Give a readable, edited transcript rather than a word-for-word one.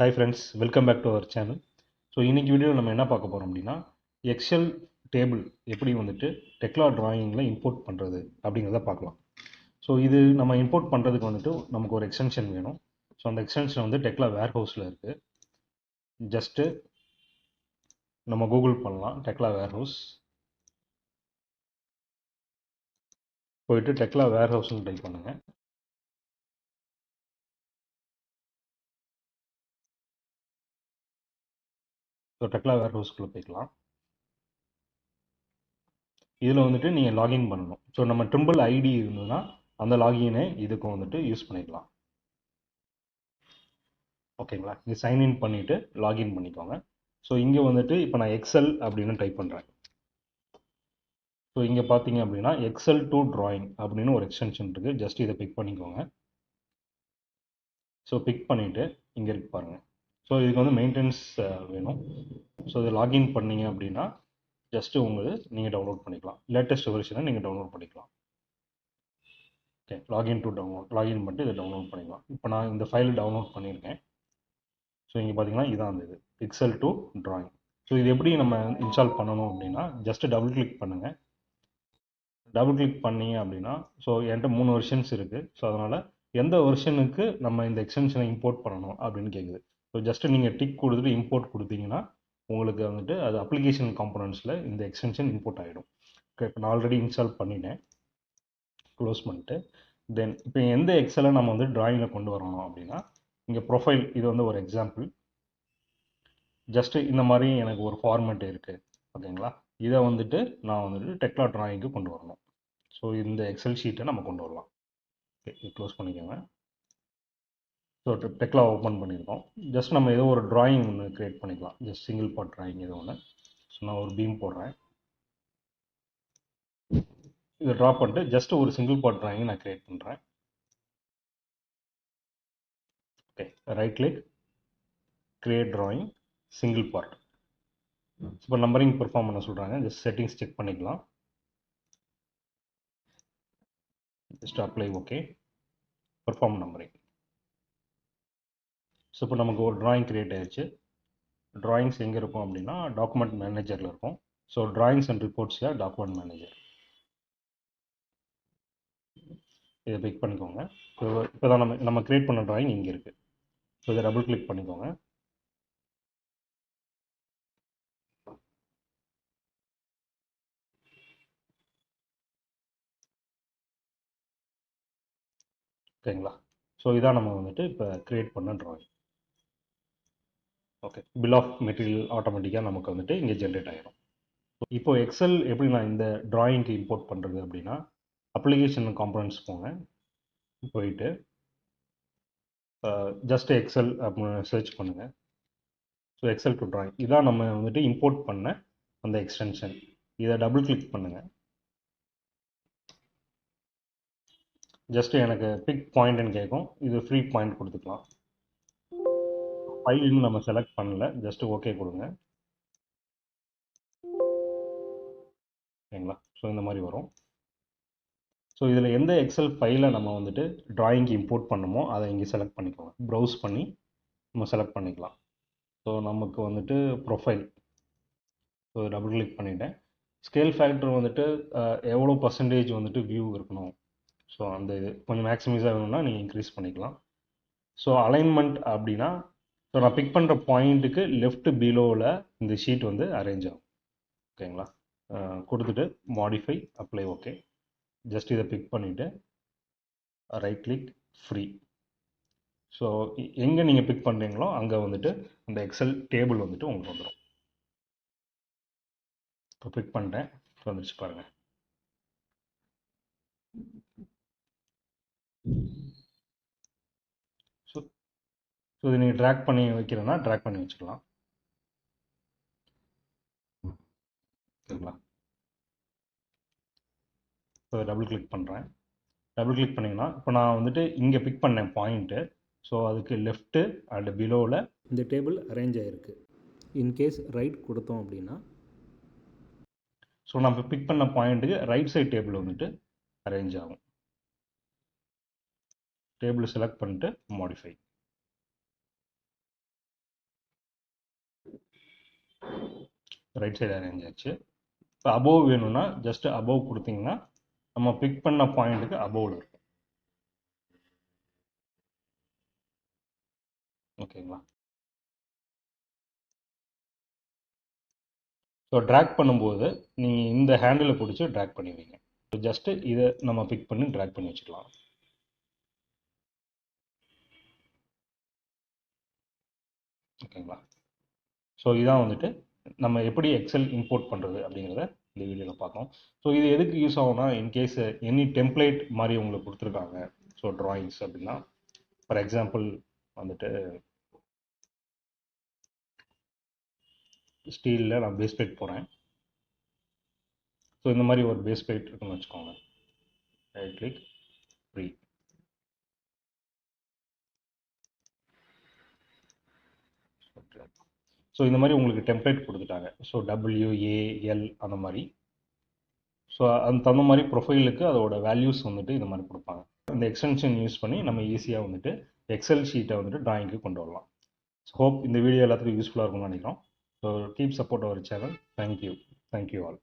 Hi friends, welcome back to our channel. So இன்னைக்கு video நம்ம என்ன பார்க்க போறோம் அப்படின்னா எக்ஸல் டேபிள் எப்படி வந்துட்டு டெக்லா டிராயிங்கில் இம்போர்ட் பண்ணுறது அப்படிங்கிறத பார்க்கலாம். ஸோ இது நம்ம இம்போர்ட் பண்ணுறதுக்கு வந்துட்டு நமக்கு ஒரு எக்ஸ்டென்ஷன் வேணும். ஸோ அந்த எக்ஸ்டென்ஷன் வந்து டெக்லா வேர்ஹவுஸில் இருக்குது. ஜஸ்ட்டு நம்ம கூகுள் பண்ணலாம் டெக்லா வேர்ஹவுஸ். போயிட்டு டெக்லா வேர்ஹவுஸ்னு டைப் பண்ணுங்கள். ஸோ டெக்லா வேர்ஹவுஸ்குள்ளே போய்க்கலாம். இதில் வந்துட்டு நீங்கள் லாகின் பண்ணணும். ஸோ நம்ம ட்ரிம்பிள் ஐடி இருந்ததுன்னா அந்த லாகினை இதுக்கு வந்துட்டு யூஸ் பண்ணிக்கலாம். ஓகேங்களா, இங்கே சைன்இன் பண்ணிவிட்டு லாகின் பண்ணிக்கோங்க. ஸோ இங்கே வந்துட்டு இப்போ நான் எக்ஸல் அப்படின்னு டைப் பண்ணுறேன். ஸோ இங்கே பார்த்தீங்க அப்படின்னா எக்ஸல் டு டிராயிங் அப்படின்னு ஒரு எக்ஸ்டென்ஷன் இருக்குது. ஜஸ்ட் இதை பிக் பண்ணிக்கோங்க. ஸோ பிக் பண்ணிவிட்டு இங்கே இருக்கு பாருங்கள். ஸோ இதுக்கு வந்து மெயின்டெனன்ஸ் வேணும். ஸோ இதை லாகின் பண்ணீங்க அப்படின்னா ஜஸ்ட்டு உங்களுக்கு நீங்கள் டவுன்லோட் பண்ணிக்கலாம். லேட்டஸ்ட் வெர்ஷனை நீங்கள் டவுன்லோட் பண்ணிக்கலாம். Okay, login to download login பண்ணிட்டு இதை டவுன்லோட் பண்ணிக்கலாம். இப்போ நான் இந்த ஃபைல் டவுன்லோட் பண்ணியிருக்கேன். ஸோ இங்கே பார்த்தீங்கன்னா இதான் அந்த இது எக்ஸல் டு டிராயிங். ஸோ இது எப்படி நம்ம இன்ஸ்டால் பண்ணணும் அப்படின்னா ஜஸ்ட்டு டபுள் கிளிக் பண்ணுங்கள். டபுள் கிளிக் பண்ணீங்க அப்படின்னா ஸோ என்கிட்ட 3 வெர்ஷன்ஸ் இருக்குது. ஸோ அதனால் எந்த வெர்ஷனுக்கு நம்ம இந்த எக்ஸ்டென்ஷனை இம்போர்ட் பண்ணணும் அப்படின்னு கேட்குது. ஸோ ஜஸ்ட்டு நீங்கள் டிக் கொடுத்துட்டு இம்போர்ட் கொடுத்தீங்கன்னா உங்களுக்கு வந்துட்டு அது அப்ளிகேஷன் காம்பனன்ட்ஸில் இந்த எக்ஸ்டென்ஷன் இம்போர்ட் ஆகிடும். ஓகே, இப்போ நான் ஆல்ரெடி இன்ஸ்டால் பண்ணிட்டேன். க்ளோஸ் பண்ணிட்டு தென் இப்போ எந்த எக்ஸலை நம்ம வந்து டிராயிங்கில் கொண்டு வரணும் அப்படின்னா இங்கே ப்ரொஃபைல் இது வந்து ஒரு எக்ஸாம்பிள். ஜஸ்ட்டு இந்த மாதிரி எனக்கு ஒரு ஃபார்மேட் இருக்குது. ஓகேங்களா, இதை வந்துட்டு நான் வந்துட்டு டெக்லா டிராயிங்க்கு கொண்டு வரணும். ஸோ இந்த எக்ஸல் ஷீட்டை நம்ம கொண்டு வரலாம். ஓகே, இது க்ளோஸ் பண்ணிக்கோங்க. ஸோ டெக்லா ஓப்பன் பண்ணியிருக்கோம். ஜஸ்ட் நம்ம ஏதோ ஒரு டிராயிங் ஒன்று க்ரியேட் பண்ணிக்கலாம். ஜஸ்ட் சிங்கிள் பார்ட் டிராயிங் ஏதோ ஒன்று. ஸோ நான் ஒரு பீம் போடுறேன். இதை ட்ரா பண்ணிட்டு ஜஸ்ட் ஒரு சிங்கிள் பார்ட் டிராயிங் நான் க்ரியேட் பண்ணுறேன். Okay, right click, create drawing, single part. இப்போ நம்பரிங் பெர்ஃபார்ம் பண்ண சொல்கிறாங்க. ஜஸ்ட் செட்டிங்ஸ் செக் பண்ணிக்கலாம். Just apply, okay, perform numbering. So இப்போ நமக்கு ஒரு டிராயிங் க்ரியேட் ஆயிடுச்சு. டிராயிங்ஸ் எங்கே இருக்கும் அப்படின்னா டாக்குமெண்ட் மேனேஜரில் இருக்கும். ஸோ டிராயிங்ஸ் அண்ட் ரிப்போர்ட்ஸில் டாக்குமெண்ட் மேனேஜர் இதை பிக் பண்ணிக்கோங்க. இப்போ தான் நம்ம க்ரியேட் பண்ண டிராயிங் இங்கே இருக்குது. ஸோ இதை டபுள் கிளிக் பண்ணிக்கோங்க. ஓகேங்களா, ஸோ இதான் நம்ம வந்துட்டு இப்போ க்ரியேட் பண்ண drawing. Okay, bill of material ஆட்டோமேட்டிக்காக நமக்கு வந்துட்டு இங்கே ஜென்ரேட் ஆகிடும். இப்போ எக்ஸல் எப்படி நான் இந்த டிராயிங்க்கு இம்போர்ட் பண்ணுறது அப்படின்னா அப்ளிகேஷன் காம்பனன்ட்ஸ் போங்க. போயிட்டு ஜஸ்ட் எக்ஸல் அப்படின்னு சர்ச் பண்ணுங்கள். ஸோ எக்ஸல் டு டிராயிங் இதான் நம்ம வந்துட்டு இம்போர்ட் பண்ண அந்த எக்ஸ்டென்ஷன். இதை டபுள் கிளிக் பண்ணுங்கள். ஜஸ்ட் எனக்கு பிக் பாயிண்ட்னு கேட்கும். இது ஃப்ரீ பாயிண்ட் கொடுத்துக்கலாம். ஃபைல் இன்னும் நம்ம செலக்ட் பண்ணல. ஜஸ்ட் ஓகே கொடுங்க. ஓகேங்களா, ஸோ இந்த மாதிரி வரும். ஸோ இதில் எந்த எக்ஸல் ஃபைலை நம்ம வந்துட்டு டிராயிங்க்கு இம்போர்ட் பண்ணுமோ அதை இங்கே செலக்ட் பண்ணிக்கோங்க. ப்ரௌஸ் பண்ணி நம்ம செலக்ட் பண்ணிக்கலாம். ஸோ நமக்கு வந்துட்டு ப்ரொஃபைல். ஸோ டபுள் கிளிக் பண்ணிவிட்டேன். ஸ்கேல் ஃபேக்டர் வந்துட்டு எவ்வளோ பர்சன்டேஜ் வந்துட்டு வியூ இருக்கணும். ஸோ அந்த இது கொஞ்சம் மேக்ஸிமைஸாக வேணும்னா நீங்கள் இன்க்ரீஸ் பண்ணிக்கலாம். ஸோ அலைன்மெண்ட் அப்படின்னா ஸோ நான் பிக் பண்ணுற பாயிண்ட்டுக்கு லெஃப்ட் பிலோவில் இந்த ஷீட் வந்து அரேஞ்ச் ஆகும். ஓகேங்களா, கொடுத்துட்டு மாடிஃபை, அப்ளை, ஓகே. ஜஸ்ட் இதை பிக் பண்ணிவிட்டு ரைட் கிளிக், ஃப்ரீ. ஸோ எங்கே நீங்கள் பிக் பண்ணுறீங்களோ அங்கே வந்துட்டு அந்த எக்ஸல் டேபிள் வந்துட்டு உங்களுக்கு வந்துடும். இப்போ பிக் பண்ணிட்டேன். வந்துடுச்சு பாருங்கள். ஸோ இது நீங்கள் ட்ராக் பண்ணி வைக்கிறேன்னா ட்ராக் பண்ணி வச்சுக்கலாம். ஓகேங்களா, ஸோ டபுள் கிளிக் பண்ணுறேன். டபுள் கிளிக் பண்ணிங்கன்னா இப்போ நான் வந்துட்டு இங்கே பிக் பண்ணேன் பாயிண்ட்டு. ஸோ அதுக்கு லெஃப்ட்டு அண்ட் பிலோவில் இந்த டேபிள் அரேஞ்ச் ஆகிருக்கு. இன்கேஸ் ரைட் கொடுத்தோம் அப்படின்னா ஸோ நம்ம பிக் பண்ண பாயிண்ட்டுக்கு ரைட் சைட் டேபிள் வந்துட்டு அரேஞ்ச் ஆகும். டேபிள் செலக்ட் பண்ணிட்டு மாடிஃபை. ரைட் சைடு அரேஞ்ச் ஆச்சு. இப்போ அபோவ் வேணும்னா ஜஸ்ட் அபோவ் கொடுத்தீங்கன்னா நம்ம பிக் பண்ண பாயிண்ட்டுக்கு அபோவில் இருக்கும். ஓகேங்களா? ஸோ ட்ராக் பண்ணும்போது நீங்கள் இந்த ஹேண்டிலை பிடிச்சி ட்ராக் பண்ணுவீங்க. ஸோ ஜஸ்ட்டு இதை நம்ம பிக் பண்ணி ட்ராக் பண்ணி வச்சுக்கலாம். ஓகேங்களா? ஸோ இதான் வந்துட்டு நம்ம எப்படி எக்ஸல் இம்போர்ட் பண்ணுறது அப்படிங்கிறத இந்த வீடியோவில் பார்த்தோம். ஸோ இது எதுக்கு யூஸ் ஆகும்னா, இன்கேஸ் எனி டெம்ப்ளேட் மாதிரி உங்களுக்கு கொடுத்துருக்காங்க ஸோ ட்ராயிங்ஸ் அப்படின்னா, ஃபார் எக்ஸாம்பிள் வந்துட்டு ஸ்டீலில் நான் பேஸ் பிளேட் போகிறேன். ஸோ இந்த மாதிரி ஒரு பேஸ் பிளேட் இருக்குன்னு வச்சுக்கோங்க. Right click free. ஸோ இந்த மாதிரி உங்களுக்கு டெம்ப்ளேட் கொடுத்துட்டாங்க. ஸோ WAL அந்த மாதிரி. ஸோ அந்த தகுந்த மாதிரி ப்ரொஃபைலுக்கு அதோட வேல்யூஸ் வந்துட்டு இந்த மாதிரி கொடுப்பாங்க. இந்த எக்ஸ்டென்ஷன் யூஸ் பண்ணி நம்ம ஈஸியாக வந்துட்டு எக்ஸல் ஷீட்டை வந்துட்டு ட்ராயிங்க்கு கொண்டு வரலாம். ஸோ ஹோப் இந்த வீடியோ எல்லாத்துக்கும் யூஸ்ஃபுல்லாக இருக்கும்னு நினைக்கிறோம். So keep support our channel. Thank you all.